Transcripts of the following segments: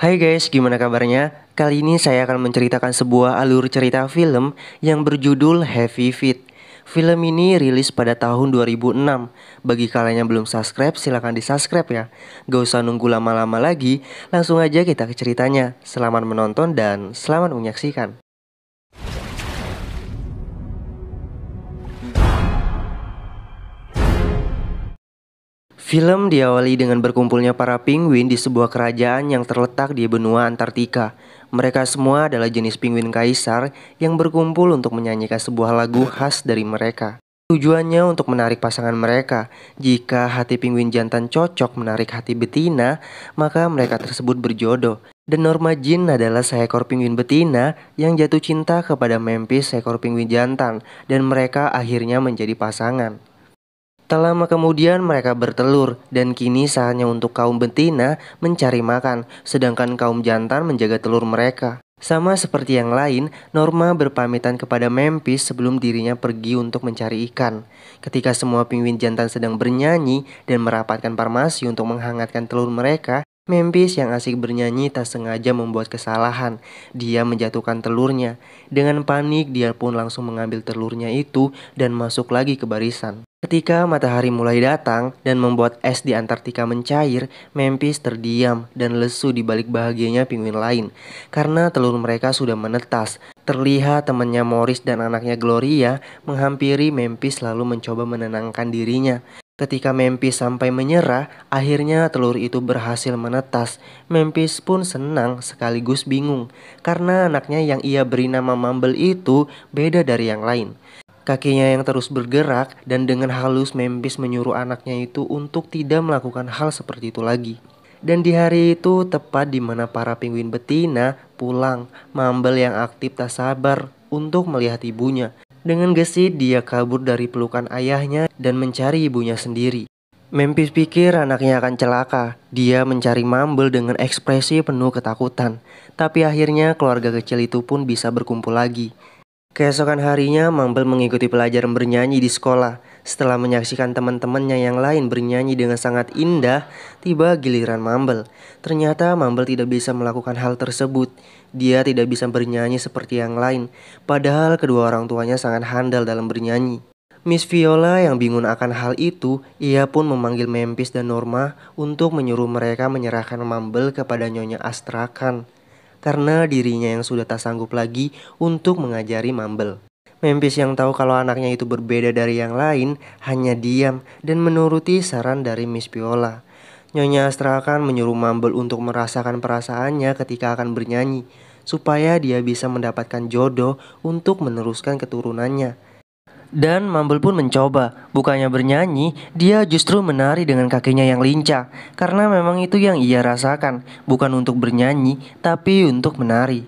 Hai guys, gimana kabarnya? Kali ini saya akan menceritakan sebuah alur cerita film yang berjudul Heavy Feet. Film ini rilis pada tahun 2006. Bagi kalian yang belum subscribe, silahkan di subscribe ya. Gak usah nunggu lama-lama lagi, langsung aja kita ke ceritanya. Selamat menonton dan selamat menyaksikan. Film diawali dengan berkumpulnya para penguin di sebuah kerajaan yang terletak di benua Antartika. Mereka semua adalah jenis penguin kaisar yang berkumpul untuk menyanyikan sebuah lagu khas dari mereka. Tujuannya untuk menarik pasangan mereka. Jika hati penguin jantan cocok menarik hati betina, maka mereka tersebut berjodoh. Dan Norma Jean adalah seekor penguin betina yang jatuh cinta kepada Memphis, seekor penguin jantan, dan mereka akhirnya menjadi pasangan. Tak lama kemudian mereka bertelur dan kini saatnya untuk kaum betina mencari makan, sedangkan kaum jantan menjaga telur mereka. Sama seperti yang lain, Norma berpamitan kepada Memphis sebelum dirinya pergi untuk mencari ikan. Ketika semua penguin jantan sedang bernyanyi dan merapatkan farmasi untuk menghangatkan telur mereka, Memphis yang asik bernyanyi tak sengaja membuat kesalahan. Dia menjatuhkan telurnya. Dengan panik, dia pun langsung mengambil telurnya itu dan masuk lagi ke barisan. Ketika matahari mulai datang dan membuat es di Antartika mencair, Memphis terdiam dan lesu di balik bahagianya penguin lain karena telur mereka sudah menetas. Terlihat temannya Morris dan anaknya Gloria menghampiri Memphis lalu mencoba menenangkan dirinya. Ketika Memphis sampai menyerah, akhirnya telur itu berhasil menetas. Memphis pun senang sekaligus bingung karena anaknya yang ia beri nama Mumble itu beda dari yang lain. Kakinya yang terus bergerak dan dengan halus Memphis menyuruh anaknya itu untuk tidak melakukan hal seperti itu lagi. Dan di hari itu tepat di mana para penguin betina pulang, Mumble yang aktif tak sabar untuk melihat ibunya. Dengan gesit dia kabur dari pelukan ayahnya dan mencari ibunya sendiri. Memphis pikir anaknya akan celaka. Dia mencari Mumble dengan ekspresi penuh ketakutan. Tapi akhirnya keluarga kecil itu pun bisa berkumpul lagi. Keesokan harinya, Mumble mengikuti pelajaran bernyanyi di sekolah. Setelah menyaksikan teman-temannya yang lain bernyanyi dengan sangat indah, tiba giliran Mumble. Ternyata Mumble tidak bisa melakukan hal tersebut. Dia tidak bisa bernyanyi seperti yang lain, padahal kedua orang tuanya sangat handal dalam bernyanyi. Miss Viola yang bingung akan hal itu, ia pun memanggil Memphis dan Norma untuk menyuruh mereka menyerahkan Mumble kepada Nyonya Astrakhan, karena dirinya yang sudah tak sanggup lagi untuk mengajari Mumble. Memphis yang tahu kalau anaknya itu berbeda dari yang lain hanya diam dan menuruti saran dari Miss Viola. Nyonya Astrakhan menyuruh Mumble untuk merasakan perasaannya ketika akan bernyanyi, supaya dia bisa mendapatkan jodoh untuk meneruskan keturunannya. Dan Mumble pun mencoba, bukannya bernyanyi, dia justru menari dengan kakinya yang lincah. Karena memang itu yang ia rasakan, bukan untuk bernyanyi, tapi untuk menari.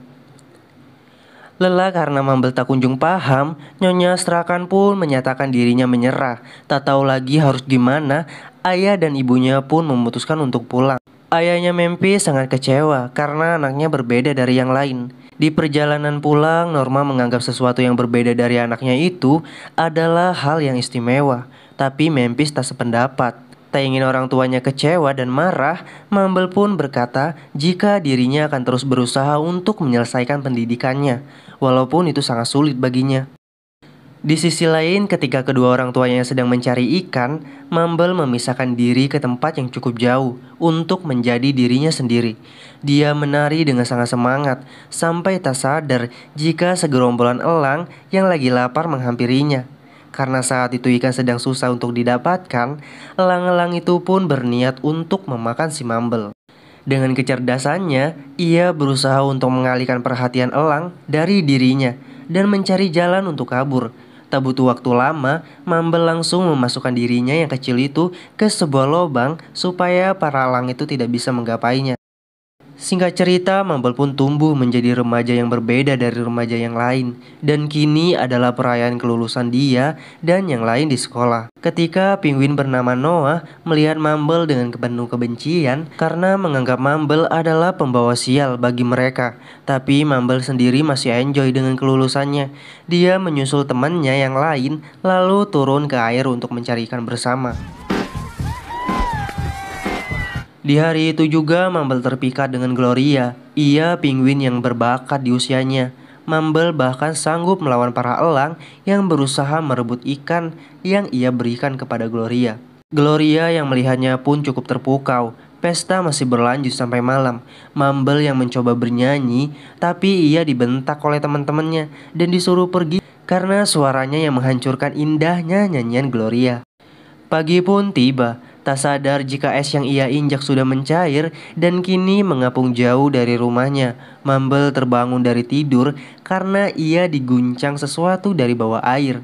Lelah karena Mumble tak kunjung paham, Nyonya Astrakhan pun menyatakan dirinya menyerah. Tak tahu lagi harus gimana, ayah dan ibunya pun memutuskan untuk pulang. Ayahnya Memphis sangat kecewa karena anaknya berbeda dari yang lain. Di perjalanan pulang, Norma menganggap sesuatu yang berbeda dari anaknya itu adalah hal yang istimewa. Tapi Memphis tak sependapat. Tak ingin orang tuanya kecewa dan marah, Mumble pun berkata jika dirinya akan terus berusaha untuk menyelesaikan pendidikannya, walaupun itu sangat sulit baginya. Di sisi lain, ketika kedua orang tuanya sedang mencari ikan, Mumble memisahkan diri ke tempat yang cukup jauh untuk menjadi dirinya sendiri. Dia menari dengan sangat semangat, sampai tak sadar jika segerombolan elang yang lagi lapar menghampirinya. Karena saat itu ikan sedang susah untuk didapatkan, elang-elang itu pun berniat untuk memakan si Mumble. Dengan kecerdasannya, ia berusaha untuk mengalihkan perhatian elang dari dirinya dan mencari jalan untuk kabur. Tak butuh waktu lama, Mumble langsung memasukkan dirinya yang kecil itu ke sebuah lubang supaya para elang itu tidak bisa menggapainya. Singkat cerita, Mumble pun tumbuh menjadi remaja yang berbeda dari remaja yang lain. Dan kini adalah perayaan kelulusan dia dan yang lain di sekolah. Ketika penguin bernama Noah melihat Mumble dengan penuh kebencian karena menganggap Mumble adalah pembawa sial bagi mereka. Tapi Mumble sendiri masih enjoy dengan kelulusannya. Dia menyusul temannya yang lain lalu turun ke air untuk mencari ikan bersama. Di hari itu juga Mumble terpikat dengan Gloria. Ia penguin yang berbakat di usianya. Mumble bahkan sanggup melawan para elang yang berusaha merebut ikan yang ia berikan kepada Gloria. Gloria yang melihatnya pun cukup terpukau. Pesta masih berlanjut sampai malam. Mumble yang mencoba bernyanyi, tapi ia dibentak oleh teman-temannya dan disuruh pergi karena suaranya yang menghancurkan indahnya nyanyian Gloria. Pagi pun tiba, tak sadar jika es yang ia injak sudah mencair dan kini mengapung jauh dari rumahnya. Mumble terbangun dari tidur karena ia diguncang sesuatu dari bawah air.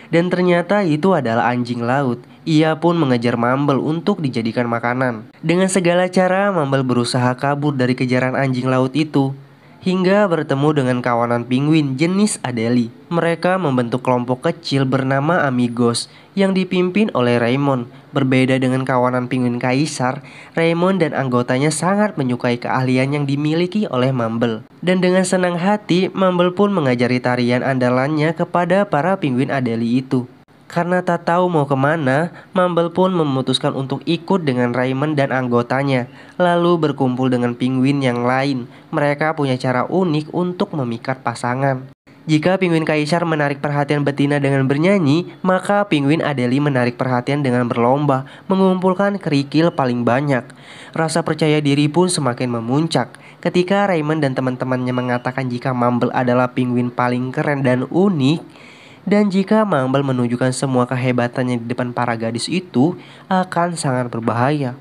Dan ternyata itu adalah anjing laut. Ia pun mengejar Mumble untuk dijadikan makanan. Dengan segala cara, Mumble berusaha kabur dari kejaran anjing laut itu, hingga bertemu dengan kawanan penguin jenis Adelie. Mereka membentuk kelompok kecil bernama Amigos yang dipimpin oleh Raymond. Berbeda dengan kawanan penguin kaisar, Raymond dan anggotanya sangat menyukai keahlian yang dimiliki oleh Mumble. Dan dengan senang hati, Mumble pun mengajari tarian andalannya kepada para penguin Adelie itu. Karena tak tahu mau kemana, Mumble pun memutuskan untuk ikut dengan Raymond dan anggotanya, lalu berkumpul dengan penguin yang lain. Mereka punya cara unik untuk memikat pasangan. Jika penguin kaisar menarik perhatian betina dengan bernyanyi, maka penguin Adelie menarik perhatian dengan berlomba, mengumpulkan kerikil paling banyak. Rasa percaya diri pun semakin memuncak. Ketika Raymond dan teman-temannya mengatakan jika Mumble adalah penguin paling keren dan unik, dan jika Mumble menunjukkan semua kehebatannya di depan para gadis itu, akan sangat berbahaya.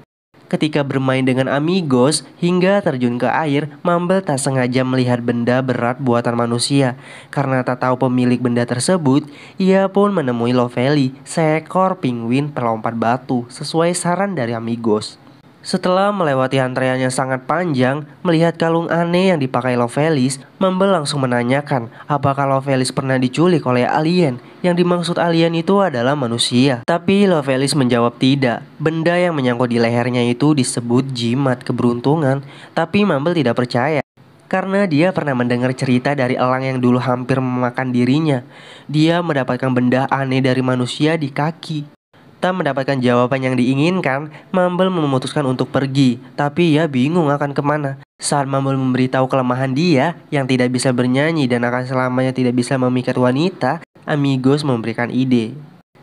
Ketika bermain dengan Amigos hingga terjun ke air, Mumble tak sengaja melihat benda berat buatan manusia. Karena tak tahu pemilik benda tersebut, ia pun menemui Lovely, seekor penguin pelompat batu, sesuai saran dari Amigos. Setelah melewati antrean yang sangat panjang, melihat kalung aneh yang dipakai Lovely, Mumble langsung menanyakan apakah Lovely pernah diculik oleh alien. Yang dimaksud alien itu adalah manusia. Tapi Lovely menjawab tidak. Benda yang menyangkut di lehernya itu disebut jimat keberuntungan. Tapi Mumble tidak percaya, karena dia pernah mendengar cerita dari elang yang dulu hampir memakan dirinya. Dia mendapatkan benda aneh dari manusia di kaki. Tak mendapatkan jawaban yang diinginkan, Mumble memutuskan untuk pergi, tapi ia bingung akan kemana. Saat Mumble memberitahu kelemahan dia yang tidak bisa bernyanyi dan akan selamanya tidak bisa memikat wanita, Amigos memberikan ide.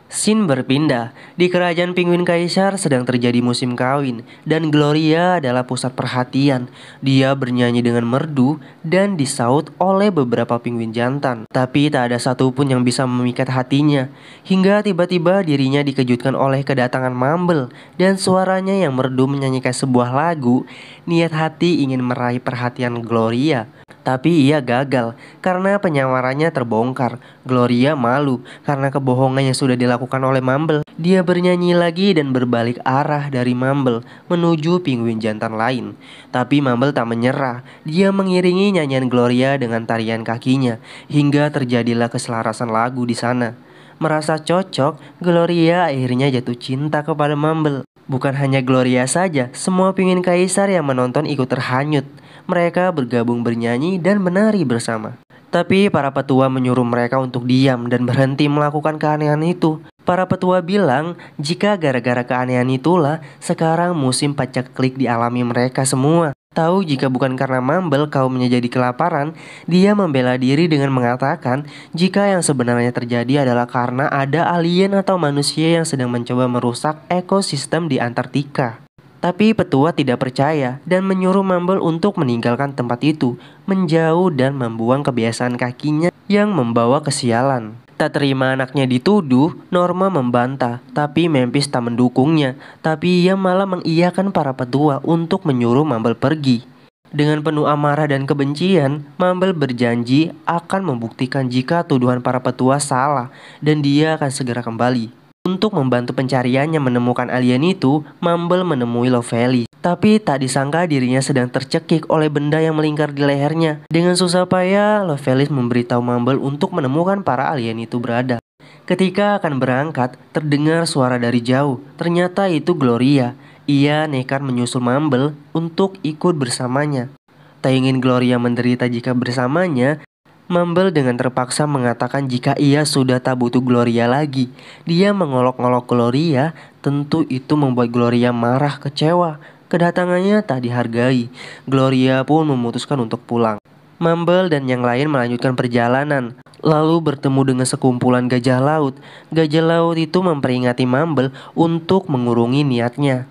Scene berpindah. Di kerajaan penguin kaisar sedang terjadi musim kawin, dan Gloria adalah pusat perhatian. Dia bernyanyi dengan merdu dan disaut oleh beberapa penguin jantan. Tapi tak ada satupun yang bisa memikat hatinya. Hingga tiba-tiba dirinya dikejutkan oleh kedatangan Mumble, dan suaranya yang merdu menyanyikan sebuah lagu. Niat hati ingin meraih perhatian Gloria, tapi ia gagal karena penyamarannya terbongkar. Gloria malu karena kebohongan yang sudah dilakukan oleh Mumble. Dia bernyanyi lagi dan berbalik arah dari Mumble menuju penguin jantan lain. Tapi Mumble tak menyerah. Dia mengiringi nyanyian Gloria dengan tarian kakinya hingga terjadilah keselarasan lagu di sana. Merasa cocok, Gloria akhirnya jatuh cinta kepada Mumble. Bukan hanya Gloria saja, semua penguin kaisar yang menonton ikut terhanyut. Mereka bergabung bernyanyi dan menari bersama. Tapi para petua menyuruh mereka untuk diam dan berhenti melakukan keanehan itu. Para petua bilang jika gara-gara keanehan itulah sekarang musim pacaklik dialami mereka semua. Tahu jika bukan karena Mumble kaumnya jadi kelaparan, dia membela diri dengan mengatakan jika yang sebenarnya terjadi adalah karena ada alien atau manusia yang sedang mencoba merusak ekosistem di Antartika. Tapi petua tidak percaya dan menyuruh Mumble untuk meninggalkan tempat itu, menjauh dan membuang kebiasaan kakinya yang membawa kesialan. Tak terima anaknya dituduh, Norma membantah, tapi Memphis tak mendukungnya. Tapi ia malah mengiyakan para petua untuk menyuruh Mumble pergi. Dengan penuh amarah dan kebencian, Mumble berjanji akan membuktikan jika tuduhan para petua salah dan dia akan segera kembali. Untuk membantu pencariannya menemukan alien itu, Mumble menemui Lovely. Tapi tak disangka dirinya sedang tercekik oleh benda yang melingkar di lehernya. Dengan susah payah, Lovely memberitahu Mumble untuk menemukan para alien itu berada. Ketika akan berangkat, terdengar suara dari jauh. Ternyata itu Gloria. Ia nekat menyusul Mumble untuk ikut bersamanya. Tak ingin Gloria menderita jika bersamanya, Mumble dengan terpaksa mengatakan jika ia sudah tak butuh Gloria lagi. Dia mengolok-olok Gloria, tentu itu membuat Gloria marah kecewa. Kedatangannya tak dihargai. Gloria pun memutuskan untuk pulang. Mumble dan yang lain melanjutkan perjalanan, lalu bertemu dengan sekumpulan gajah laut. Gajah laut itu memperingati Mumble untuk mengurungi niatnya.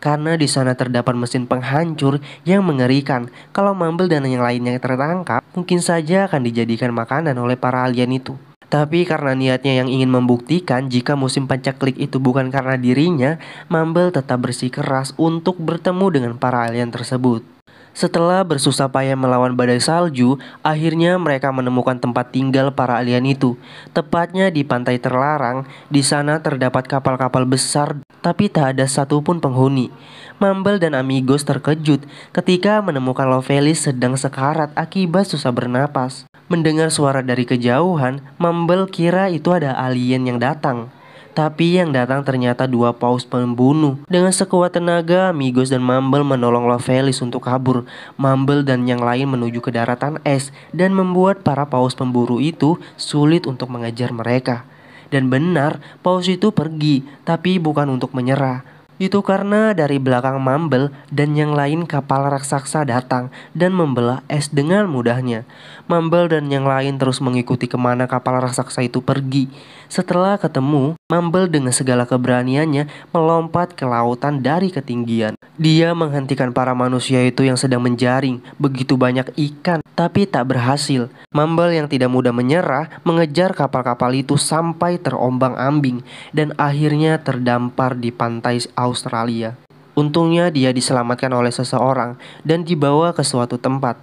Karena di sana terdapat mesin penghancur yang mengerikan. Kalau Mumble dan yang lainnya tertangkap, mungkin saja akan dijadikan makanan oleh para alien itu. Tapi karena niatnya yang ingin membuktikan jika musim pacaklik itu bukan karena dirinya, Mumble tetap bersikeras untuk bertemu dengan para alien tersebut. Setelah bersusah payah melawan badai salju, akhirnya mereka menemukan tempat tinggal para alien itu. Tepatnya di pantai terlarang. Di sana terdapat kapal-kapal besar, tapi tak ada satupun penghuni. Mumble dan Amigos terkejut ketika menemukan Lovelis sedang sekarat akibat susah bernapas. Mendengar suara dari kejauhan, Mumble kira itu ada alien yang datang. Tapi yang datang ternyata dua paus pembunuh. Dengan sekuat tenaga, Amigos dan Mumble menolong Lovelis untuk kabur. Mumble dan yang lain menuju ke daratan es dan membuat para paus pemburu itu sulit untuk mengejar mereka. Dan benar, paus itu pergi, tapi bukan untuk menyerah. Itu karena dari belakang Mumble dan yang lain kapal raksasa datang dan membelah es dengan mudahnya. Mumble dan yang lain terus mengikuti kemana kapal raksasa itu pergi. Setelah ketemu, Mumble dengan segala keberaniannya melompat ke lautan dari ketinggian. Dia menghentikan para manusia itu yang sedang menjaring begitu banyak ikan, tapi tak berhasil. Mumble yang tidak mudah menyerah mengejar kapal-kapal itu sampai terombang-ambing dan akhirnya terdampar di pantai Australia. Untungnya dia diselamatkan oleh seseorang dan dibawa ke suatu tempat.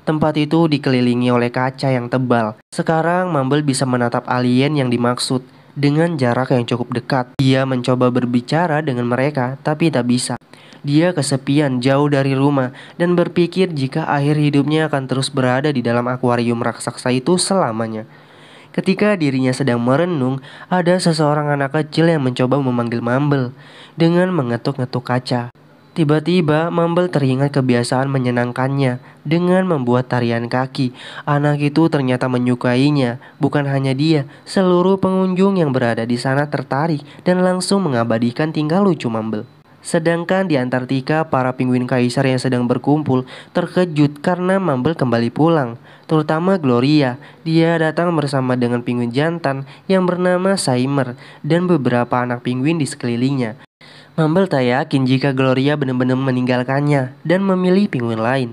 Tempat itu dikelilingi oleh kaca yang tebal. Sekarang Mumble bisa menatap alien yang dimaksud dengan jarak yang cukup dekat. Dia mencoba berbicara dengan mereka, tapi tak bisa. Dia kesepian jauh dari rumah dan berpikir jika akhir hidupnya akan terus berada di dalam akuarium raksasa itu selamanya. Ketika dirinya sedang merenung, ada seseorang anak kecil yang mencoba memanggil Mumble dengan mengetuk-ngetuk kaca. Tiba-tiba Mumble teringat kebiasaan menyenangkannya dengan membuat tarian kaki. Anak itu ternyata menyukainya. Bukan hanya dia, seluruh pengunjung yang berada di sana tertarik dan langsung mengabadikan tingkah lucu Mumble. Sedangkan di Antartika, para penguin kaisar yang sedang berkumpul terkejut karena Mumble kembali pulang. Terutama Gloria, dia datang bersama dengan penguin jantan yang bernama Saimer dan beberapa anak penguin di sekelilingnya. Mumble tak yakin jika Gloria benar-benar meninggalkannya dan memilih penguin lain.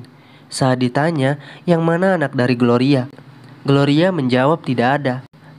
Saat ditanya, yang mana anak dari Gloria? Gloria menjawab tidak ada.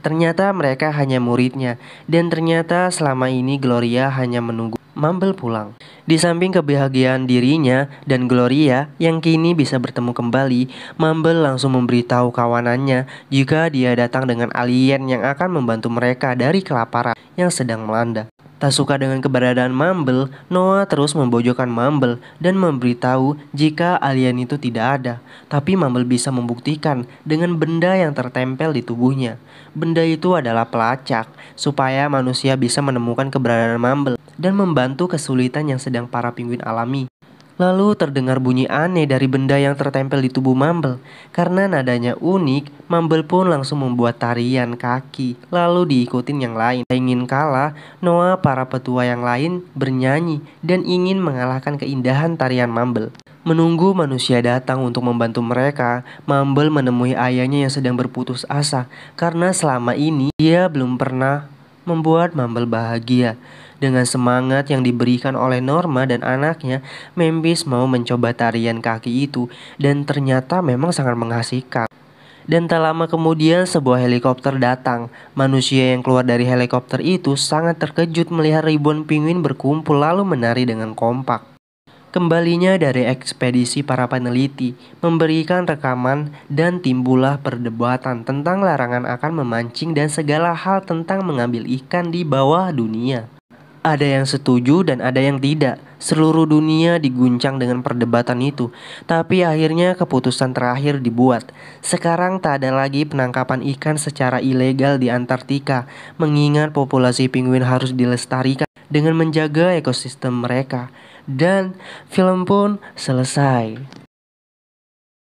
Ternyata mereka hanya muridnya, dan ternyata selama ini Gloria hanya menunggu Mumble pulang. Di samping kebahagiaan dirinya dan Gloria yang kini bisa bertemu kembali, Mumble langsung memberitahu kawanannya jika dia datang dengan alien yang akan membantu mereka dari kelaparan yang sedang melanda. Tak suka dengan keberadaan Mumble, Noah terus membojokkan Mumble dan memberitahu jika alien itu tidak ada. Tapi Mumble bisa membuktikan dengan benda yang tertempel di tubuhnya. Benda itu adalah pelacak, supaya manusia bisa menemukan keberadaan Mumble dan membantu kesulitan yang sedang para penguin alami. Lalu terdengar bunyi aneh dari benda yang tertempel di tubuh Mumble. Karena nadanya unik, Mumble pun langsung membuat tarian kaki, lalu diikutin yang lain. Ingin kalah, Noah para petua yang lain bernyanyi dan ingin mengalahkan keindahan tarian Mumble. Menunggu manusia datang untuk membantu mereka, Mumble menemui ayahnya yang sedang berputus asa karena selama ini dia belum pernah membuat Mumble bahagia. Dengan semangat yang diberikan oleh Norma dan anaknya, Memphis mau mencoba tarian kaki itu dan ternyata memang sangat mengasihkan. Dan tak lama kemudian sebuah helikopter datang. Manusia yang keluar dari helikopter itu sangat terkejut melihat ribuan penguin berkumpul lalu menari dengan kompak. Kembalinya dari ekspedisi para peneliti memberikan rekaman dan timbullah perdebatan tentang larangan akan memancing dan segala hal tentang mengambil ikan di bawah dunia. Ada yang setuju dan ada yang tidak. Seluruh dunia diguncang dengan perdebatan itu. Tapi akhirnya keputusan terakhir dibuat. Sekarang tak ada lagi penangkapan ikan secara ilegal di Antartika, mengingat populasi penguin harus dilestarikan dengan menjaga ekosistem mereka. Dan film pun selesai.